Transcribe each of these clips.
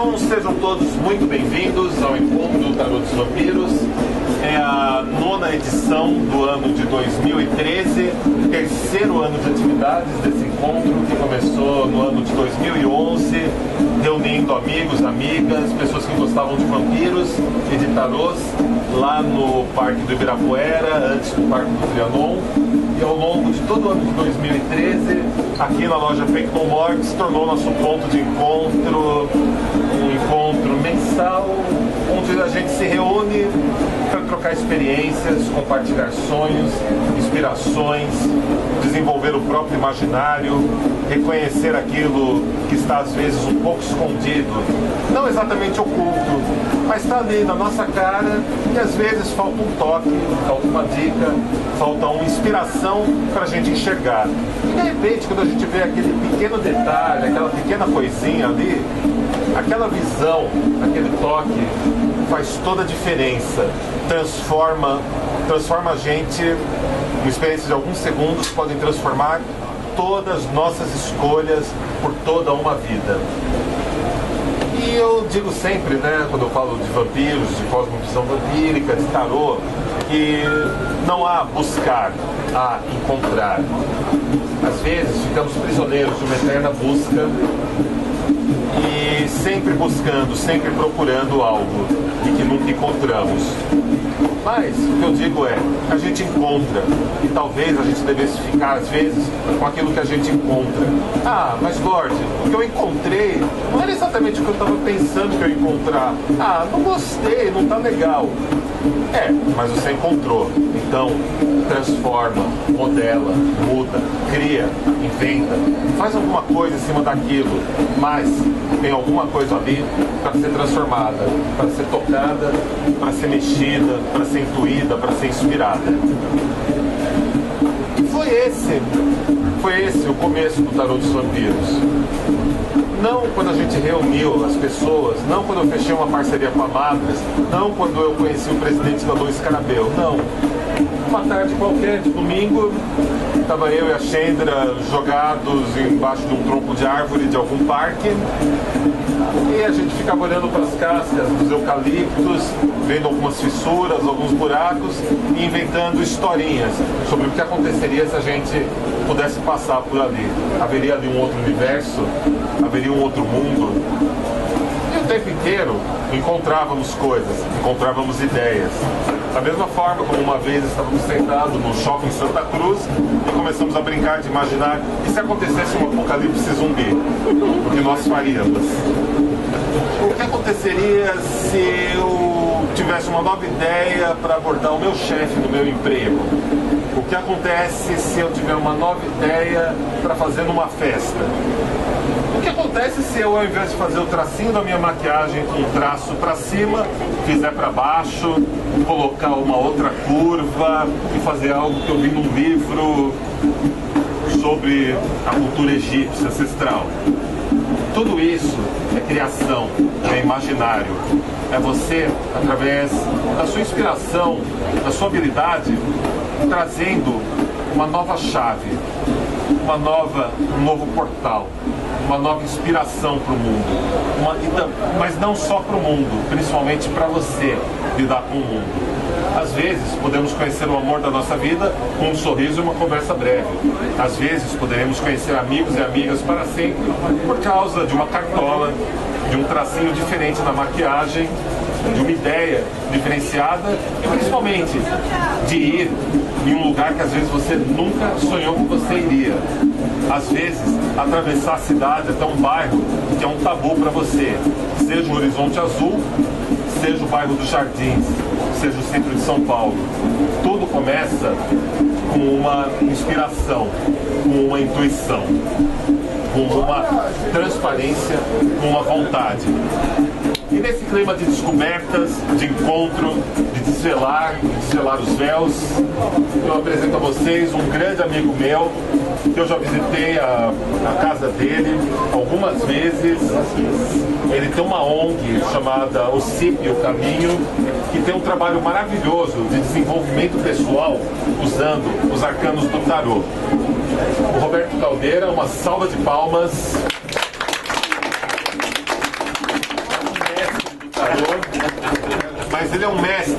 Então sejam todos muito bem-vindos ao Encontro do Tarô dos Vampiros. É a 9ª edição do ano de 2013, terceiro ano de atividades desse encontro que começou no ano de 2011, reunindo amigos, amigas, pessoas que gostavam de vampiros e de tarôs lá no Parque do Ibirapuera, antes do Parque do Trianon. E ao longo de todo o ano de 2013, aqui na loja Fake No More, se tornou nosso ponto de encontro, um encontro mensal, onde a gente se reúne para trocar experiências, compartilhar sonhos, inspirações, desenvolver o próprio imaginário, reconhecer aquilo que está às vezes um pouco escondido, não exatamente oculto, mas está ali na nossa cara e às vezes falta um toque, falta uma dica, falta uma inspiração para a gente enxergar. E de repente, quando a gente vê aquele pequeno detalhe, aquela pequena coisinha ali, aquela visão, aquele toque faz toda a diferença, transforma a gente. Uma experiência de alguns segundos podem transformar todas as nossas escolhas por toda uma vida. E eu digo sempre, né, quando eu falo de vampiros, de cosmovisão vampírica, de tarô, que não há buscar, há encontrar. Às vezes ficamos prisioneiros de uma eterna busca e sempre buscando, sempre procurando algo e que nunca encontramos. Mas o que eu digo é, a gente encontra, e talvez a gente devesse ficar às vezes com aquilo que a gente encontra. Ah, mas Lorde, o que eu encontrei não era exatamente o que eu estava pensando que eu ia encontrar. Ah, não gostei, não tá legal. É, mas você encontrou. Então, transforma, modela, muda, cria, inventa, faz alguma coisa em cima daquilo, mas tem alguma coisa ali para ser transformada, para ser tocada, para ser mexida, para ser intuída, para ser inspirada. E foi esse o começo do Tarô dos Vampiros. Não quando a gente reuniu as pessoas, não quando eu fechei uma parceria com a Madras, não quando eu conheci o presidente da Luiz Carabel, não. Uma tarde qualquer, de domingo, estava eu e a Chendra jogados embaixo de um tronco de árvore de algum parque e a gente ficava olhando para as cascas dos eucaliptos, vendo algumas fissuras, alguns buracos e inventando historinhas sobre o que aconteceria se a gente pudesse passar por ali. Haveria ali um outro universo, haveria um outro mundo. E o tempo inteiro encontrávamos coisas, encontrávamos ideias. Da mesma forma como uma vez estávamos sentados no shopping Santa Cruz e começamos a brincar de imaginar e se acontecesse um apocalipse zumbi, o que nós faríamos? O que aconteceria se eu tivesse uma nova ideia para abordar o meu chefe no meu emprego? O que acontece se eu tiver uma nova ideia para fazer numa festa? O que acontece se eu, ao invés de fazer o tracinho da minha maquiagem com um traço para cima, fizer para baixo, colocar uma outra curva e fazer algo que eu vi num livro sobre a cultura egípcia ancestral? Tudo isso é criação, é imaginário. É você, através da sua inspiração, da sua habilidade, trazendo uma nova chave, um novo portal, uma nova inspiração para o mundo. Mas não só para o mundo, principalmente para você lidar com o mundo. Às vezes podemos conhecer o amor da nossa vida com um sorriso e uma conversa breve. Às vezes poderemos conhecer amigos e amigas para sempre por causa de uma cartola, de um tracinho diferente na maquiagem, de uma ideia diferenciada e principalmente de ir em um lugar que às vezes você nunca sonhou que você iria. Às vezes, atravessar a cidade até um bairro que é um tabu para você, seja o Horizonte Azul, seja o bairro dos Jardins, seja o centro de São Paulo. Tudo começa com uma inspiração, com uma intuição, com uma transparência, com uma vontade. E nesse clima de descobertas, de encontro, de desvelar os véus, eu apresento a vocês um grande amigo meu, que eu já visitei a casa dele algumas vezes. Ele tem uma ONG chamada O CIP, O Caminho, que tem um trabalho maravilhoso de desenvolvimento pessoal usando os arcanos do tarô. O Roberto Caldeira, uma salva de palmas. tarô, mas ele é um mestre,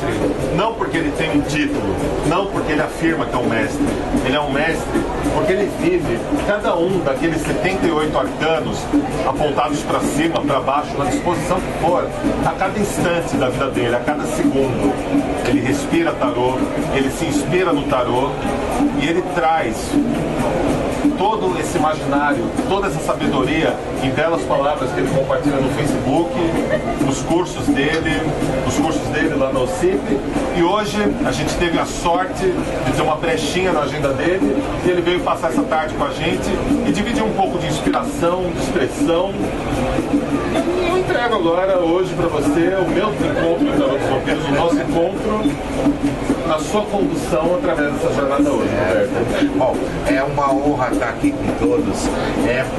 não porque ele tem um título, não porque ele afirma que é um mestre. Ele é um mestre porque ele vive cada um daqueles 78 arcanos apontados para cima, para baixo, na disposição que for, a cada instante da vida dele, a cada segundo. Ele respira tarô, ele se inspira no tarô e ele traz todo esse imaginário, toda essa sabedoria em belas palavras que ele compartilha no Facebook, nos cursos dele lá no OCIP. E hoje a gente teve a sorte de ter uma brechinha na agenda dele e ele veio passar essa tarde com a gente e dividir um pouco de inspiração, de expressão. E eu entrego agora, hoje, para você, o meu encontro com o Tarô dos Vampiros, o nosso encontro na sua condução através dessa jornada hoje, Roberto. Bom, é uma honra estar aqui com todos.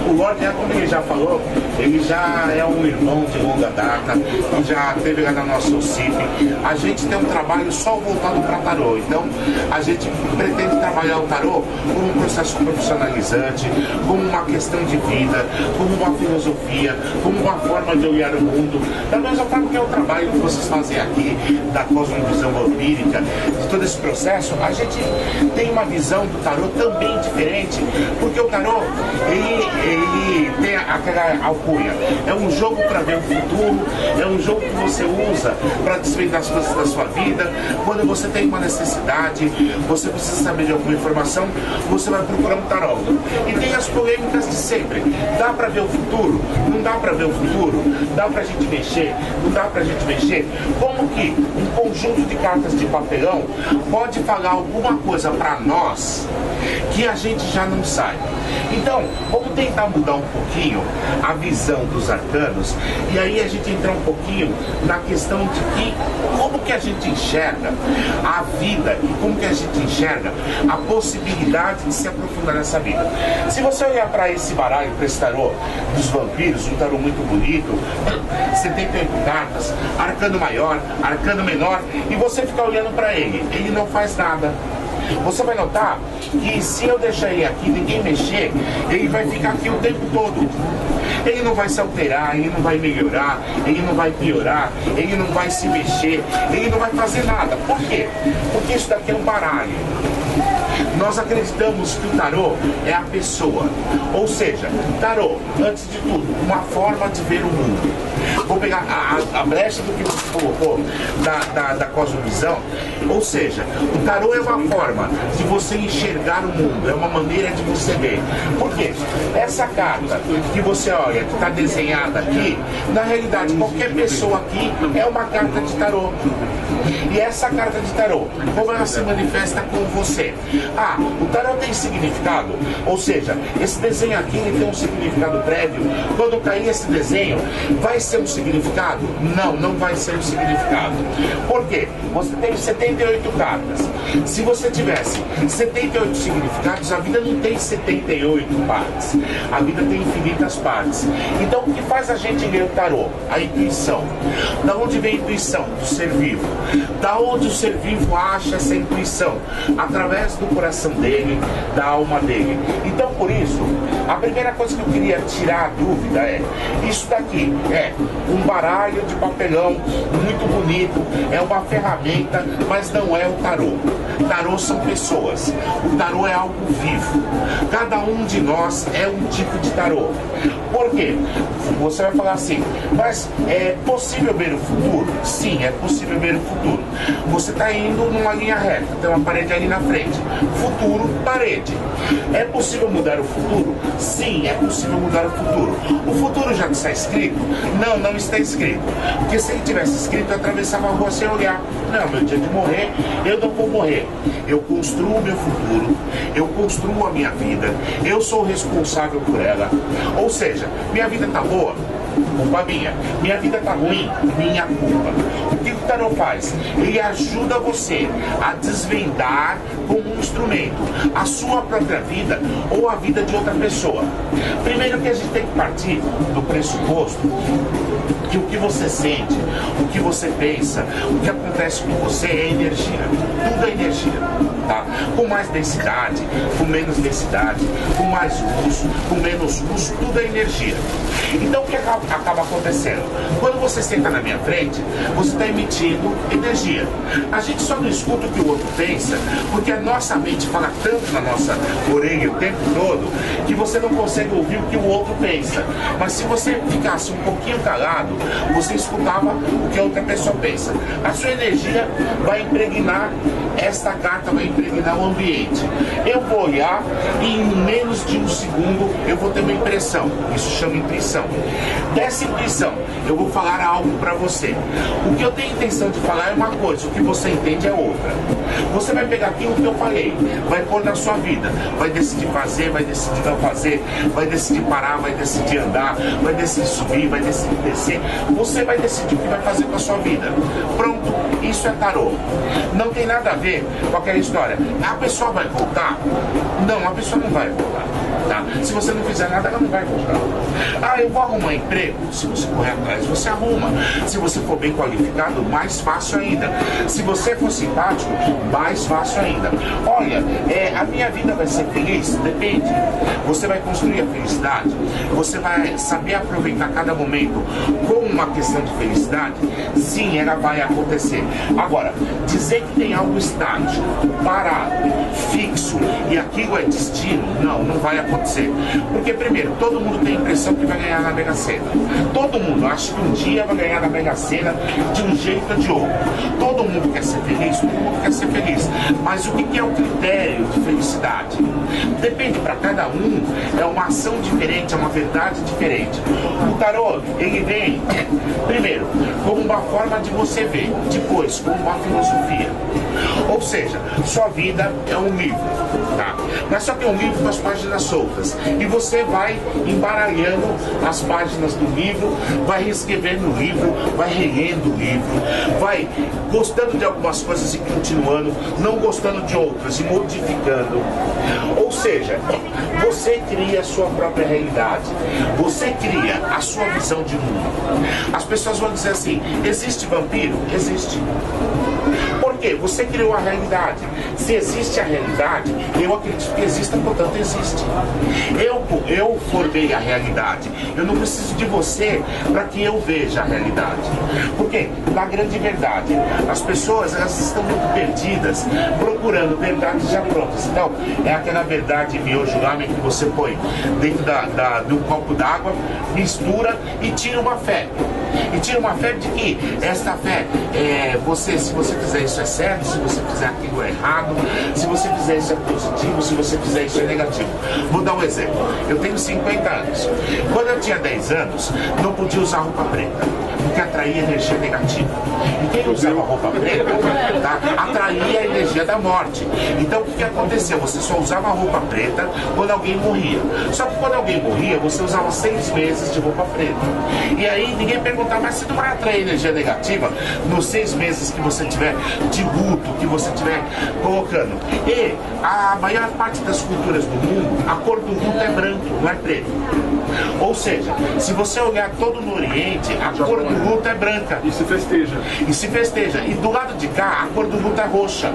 O Lorde, como ele já falou, ele já é um irmão de longa data, já teve lá na nossa OCIP. A gente tem um trabalho só voltado para tarô, então a gente pretende trabalhar o tarô como um processo profissionalizante, como uma questão de vida, como uma filosofia, como uma forma de olhar o mundo, da mesma forma que é o trabalho que vocês fazem aqui, da cosmovisão vampírica, de todo esse processo. A gente tem uma visão do tarô também diferente, porque o tarô, ele tem aquela alcunha, é um jogo para ver o futuro, é um jogo que você usa para desvendar as coisas da sua vida. Quando você tem uma necessidade, você precisa saber de alguma informação, você vai procurar um tarólogo. E tem as polêmicas de sempre. Dá para ver o futuro? Não dá para ver o futuro? Dá pra gente mexer? Não dá pra gente mexer? Como que um conjunto de cartas de papelão pode falar alguma coisa para nós que a gente já não sabe? Então, vamos tentar mudar um pouquinho a visão dos arcanos e aí a gente entrar um pouquinho na questão de que como que a gente enxerga a vida e como que a gente enxerga a possibilidade de se aprofundar nessa vida. Se você olhar para esse baralho, para esse tarô dos vampiros, um tarô muito bonito, 78 cartas, arcano maior, arcano menor, e você ficar olhando para ele não faz nada. Você vai notar que se eu deixar ele aqui, ninguém mexer, ele vai ficar aqui o tempo todo. Ele não vai se alterar, ele não vai melhorar, ele não vai piorar, ele não vai se mexer, ele não vai fazer nada. Por quê? Porque isso daqui é um baralho. Nós acreditamos que o tarô é a pessoa, ou seja, tarô, antes de tudo, uma forma de ver o mundo. Vou pegar a brecha do que você colocou da cosmovisão, ou seja, o tarô é uma forma de você enxergar o mundo, é uma maneira de você ver. Por quê? Essa carta que você olha, que está desenhada aqui, na realidade, qualquer pessoa aqui é uma carta de tarô. E essa carta de tarô, como ela se manifesta com você? O tarô tem significado, ou seja, esse desenho aqui ele tem um significado prévio. Quando cair esse desenho, vai ser um significado? Não, não vai ser um significado. Por quê? Você tem 78 cartas. Se você tivesse 78 significados, a vida não tem 78 partes. A vida tem infinitas partes. Então, o que faz a gente ler o tarô? A intuição. Da onde vem a intuição? Do ser vivo. Da onde o ser vivo acha essa intuição? Através do coração dele, da alma dele. Então, por isso, a primeira coisa que eu queria tirar a dúvida é: isso daqui é um baralho de papelão muito bonito, é uma ferramenta, mas não é o tarô. Tarô são pessoas. O tarô é algo vivo. Cada um de nós é um tipo de tarô. Por quê? Você vai falar assim, mas é possível ver o futuro? Sim, é possível ver o futuro. Você está indo numa linha reta, tem uma parede ali na frente. Futuro, parede. É possível mudar o futuro? Sim, é possível mudar o futuro. O futuro já está escrito? Não, não está escrito. Porque se ele tivesse escrito, eu atravessava a rua sem olhar. Não, meu dia de morrer, eu não vou morrer. Eu construo o meu futuro, eu construo a minha vida, eu sou responsável por ela. Ou seja, minha vida está boa, culpa minha. Minha vida está ruim, minha culpa. O que o tarô faz? Ele ajuda você a desvendar como um instrumento a sua própria vida ou a vida de outra pessoa. Primeiro que a gente tem que partir do pressuposto que o que você sente, o que você pensa, o que acontece com você é energia. Tudo é energia. tá? Com mais densidade, com menos densidade, com mais luz, com menos luz, tudo é energia. Então o que acaba acontecendo? Quando você senta na minha frente, você está emitindo energia. A gente só não escuta o que o outro pensa, porque a nossa mente fala tanto na nossa orelha o tempo todo, que você não consegue ouvir o que o outro pensa. Mas se você ficasse um pouquinho calado, você escutava o que a outra pessoa pensa. A sua energia vai impregnar esta carta, vai impregnar o ambiente. Eu vou olhar e em menos de um segundo eu vou ter uma impressão. Isso chama intuição. Dessa intuição, eu vou falar algo para você. O que eu tenho intenção de falar é uma coisa, o que você entende é outra. Você vai pegar aquilo que eu falei, vai pôr na sua vida, vai decidir fazer, vai decidir não fazer, vai decidir parar, vai decidir andar, vai decidir subir, vai decidir descer. Você vai decidir o que vai fazer com a sua vida. Pronto, isso é tarô. Não tem nada a ver com aquela história. A pessoa vai voltar? Não, a pessoa não vai voltar. Tá? Se você não fizer nada, ela não vai voltar. Ah, eu vou arrumar emprego? Se você correr atrás, você arruma. Se você for bem qualificado, mais fácil ainda. Se você for simpático, mais fácil ainda. Olha, a minha vida vai ser feliz? Depende. Você vai construir a felicidade? Você vai saber aproveitar cada momento com uma questão de felicidade? Sim, ela vai acontecer. Agora, dizer que tem algo estático, parado, fixo e aquilo é destino, não vai acontecer. Porque, primeiro, todo mundo tem a impressão que vai ganhar na Mega Sena. Todo mundo acha que um dia vai ganhar na Mega Sena de um jeito ou de outro. Todo mundo quer ser feliz, todo mundo quer ser feliz. Mas o que é o critério de felicidade? Depende, para cada um, é uma ação diferente, é uma verdade diferente. O tarô, ele vem, primeiro, como uma forma de você ver, depois, como uma filosofia. Ou seja, sua vida é um livro, tá? Mas só que é um livro com as páginas soltas. E você vai embaralhando as páginas do livro, vai reescrevendo o livro, vai relendo o livro, vai gostando de algumas coisas e continuando, não gostando de outras e modificando. Ou seja, você cria a sua própria realidade. Você cria a sua visão de mundo. As pessoas vão dizer assim, existe vampiro? Existe. Por quê? Você criou a realidade. Se existe a realidade, eu acredito que exista, portanto existe. Eu formei a realidade. Eu não preciso de você para que eu veja a realidade. Porque, na grande verdade, as pessoas elas estão muito perdidas, procurando verdades já prontas. Então, é aquela verdade miojo lamen que você põe dentro de um copo d'água, mistura e tira uma fé. E tira uma fé de que esta fé, se você fizer isso é certo, se você fizer aquilo é errado, se você fizer isso é positivo, se você fizer isso é negativo. Vou dar um exemplo. Eu tenho 50 anos. Quando eu tinha 10 anos, não podia usar roupa preta, porque atraía energia negativa. E quem usava roupa preta, tá, atraía a energia da morte. Então o que aconteceu? Você só usava roupa preta quando alguém morria. Só que quando alguém morria, você usava 6 meses de roupa preta. E aí ninguém perguntava, mas você não vai atrair energia negativa nos 6 meses que você tiver de luto, que você tiver colocando. E a maior parte das culturas do mundo, a cor do luto é branco, não é preto. Ou seja, se você olhar todo no Oriente, a cor do luto é branca. E se festeja. E se festeja. E do lado de cá, a cor do luto é roxa.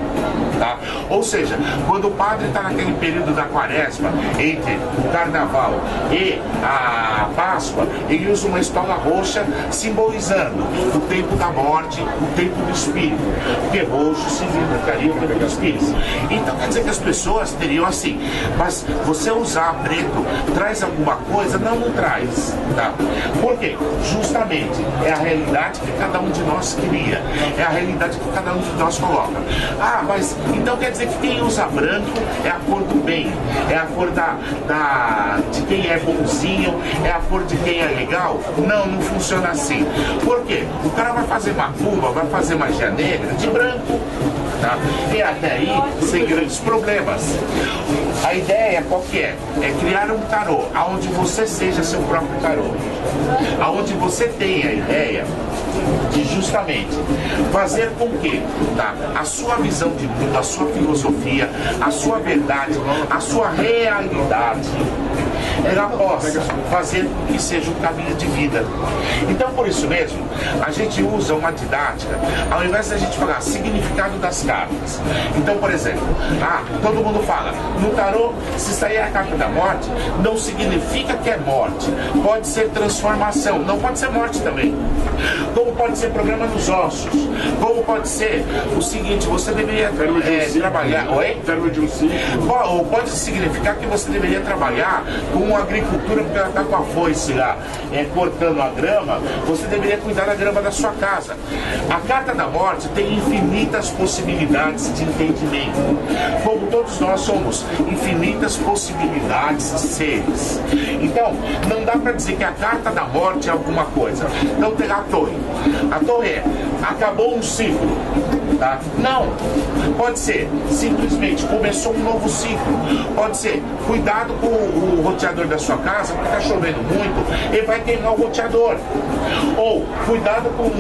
Tá? Ou seja, quando o padre está naquele período da quaresma, entre o carnaval e a Páscoa, ele usa uma estola roxa simbolizando o tempo da morte, o tempo do espírito. Porque roxo significaria o tempo do espírito. Então quer dizer que as pessoas teriam assim, mas você usar preto traz alguma coisa? Não, não traz. Tá? Por quê? Justamente é a realidade que cada um de nós cria, é a realidade que cada um de nós coloca. Ah, mas então quer dizer que quem usa branco é a cor do bem, é a cor de quem é bonzinho, é a cor de quem é legal? Não, não funciona assim. Por quê? O cara vai fazer macumba, vai fazer magia negra de branco. Tá? E até aí, sem grandes problemas. A ideia qual que é? É criar um tarô, onde você seja seu próprio tarô. Onde você tenha a ideia de justamente fazer com que a sua visão de mundo, a sua filosofia, a sua verdade, a sua realidade ela possa fazer com que seja um caminho de vida. Então, por isso mesmo, a gente usa uma didática, ao invés de a gente falar significado das cartas. Então, por exemplo, todo mundo fala, no tarô, se sair a carta da morte, não significa que é morte. Pode ser transformação, não pode ser morte também. Como pode ser problema nos ossos. Como pode ser o seguinte, você deveria trabalhar... Oi? Ou pode significar que você deveria trabalhar com agricultura, porque ela está com a foice lá, cortando a grama, você deveria cuidar da grama da sua casa. A carta da morte tem infinitas possibilidades de entendimento. Como todos nós somos infinitas possibilidades de seres. Então, não dá para dizer que a carta da morte é alguma coisa. Então tem a torre. A torre acabou um ciclo. Tá? Não. Pode ser, simplesmente começou um novo ciclo. Pode ser, cuidado com o roteador da sua casa, porque está chovendo muito, ele vai queimar o roteador. Ou, cuidado com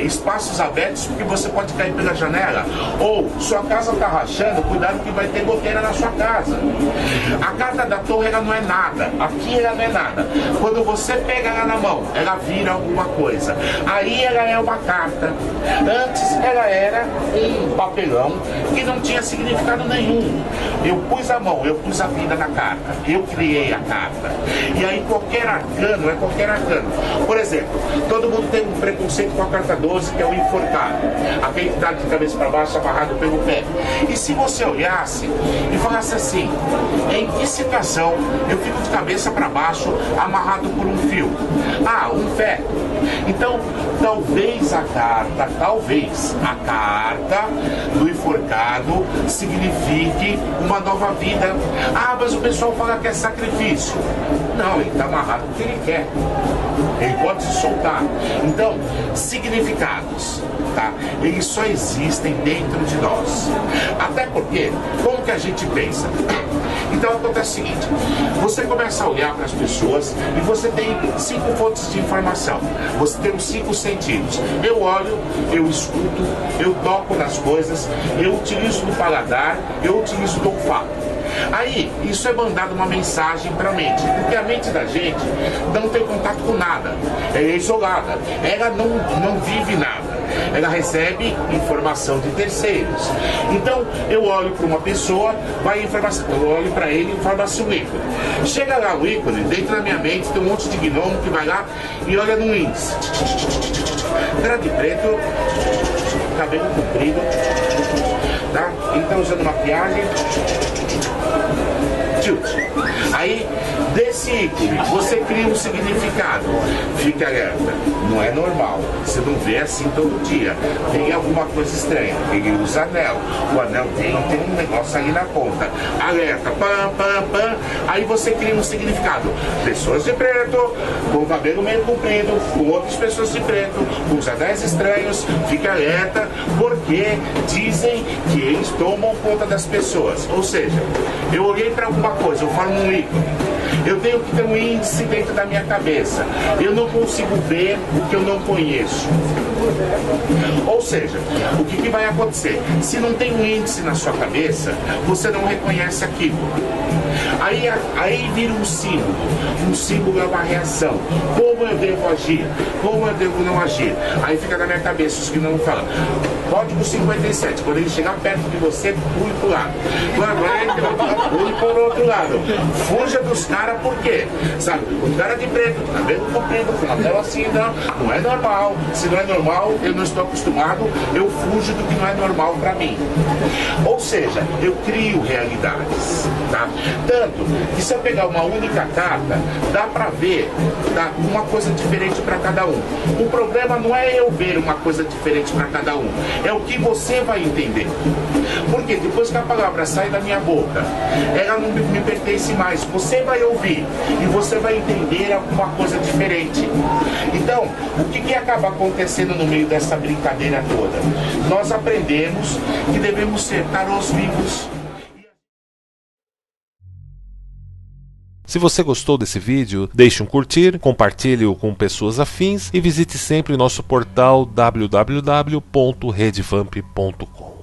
espaços abertos, porque você pode cair pela janela. Ou, sua casa está rachando, cuidado que vai ter goteira na sua casa. A carta da torre, ela não é nada. Aqui ela não é nada. Quando você pega ela na mão, ela vira alguma coisa. Aí ela é uma carta. Antes ela era um papelão que não tinha significado nenhum. Eu pus a mão, eu pus a vida na carta. Eu criei a carta. E aí qualquer arcano é qualquer arcano. Por exemplo, todo mundo tem um preconceito com a carta 12, que é o enforcado. Aquele que está de cabeça para baixo, amarrado pelo pé. E se você olhasse e falasse assim, em que situação eu fico de cabeça para baixo, amarrado por um fio? Um feto. Então, talvez a carta do enforcado signifique uma nova vida. Mas o pessoal fala que é sacrifício. Não, ele está amarrado porque ele quer. Ele pode se soltar. Então, significados, tá? Eles só existem dentro de nós. Até porque, como que a gente pensa? Então acontece o seguinte, você começa a olhar para as pessoas e você tem 5 fontes de informação. Você tem os 5 sentidos. Eu olho, eu escuto, eu toco nas coisas, eu utilizo do paladar, eu utilizo do olfato. Aí, isso é mandado uma mensagem para a mente, porque a mente da gente não tem contato com nada, é isolada, ela não vive nada, ela recebe informação de terceiros. Então, eu olho para uma pessoa, eu olho para ele e forma-se um ícone. Chega lá o ícone, dentro da minha mente tem um monte de gnomo que vai lá e olha no índice. Cara de preto, cabelo comprido, tá? Ele está usando maquiagem. Aí, desse ícone, você cria um significado. Fique alerta, não é normal. Você não vê assim todo dia. Tem alguma coisa estranha. Ele usa anel. O anel tem um negócio ali na ponta. Alerta, pam, pam, pam. Aí você cria um significado. Pessoas de preto, com cabelo meio comprido, com outras pessoas de preto, com os anéis estranhos. Fique alerta, porque dizem que eles tomam conta das pessoas. Ou seja, eu olhei para alguma coisa, eu formo um ícone. Eu tenho que ter um índice dentro da minha cabeça. Eu não consigo ver o que eu não conheço. Ou seja, o que vai acontecer? Se não tem um índice na sua cabeça, você não reconhece aquilo. Aí vira um símbolo. Um símbolo é uma reação. Como eu devo agir? Como eu devo não agir? Aí fica na minha cabeça os que não falam. Código 57. Quando ele chegar perto de você, pule pro lado. Pule pro outro lado. Fuja dos caras, por quê? Sabe? O cara de preto, cabelo comprido, com uma tela assim, não é normal. Se não é normal, eu não estou acostumado, eu fujo do que não é normal para mim. Ou seja, eu crio realidades, tá? Tanto que se eu pegar uma única carta, dá para ver, tá, uma coisa diferente para cada um. O problema não é eu ver uma coisa diferente para cada um, é o que você vai entender. Porque depois que a palavra sai da minha boca, ela não me pertence mais. Você vai ouvir e você vai entender alguma coisa diferente. Então, o que acaba acontecendo no meio dessa brincadeira toda? Nós aprendemos que devemos ser tarôs vivos. Se você gostou desse vídeo, deixe um curtir, compartilhe-o com pessoas afins e visite sempre nosso portal www.redvamp.com.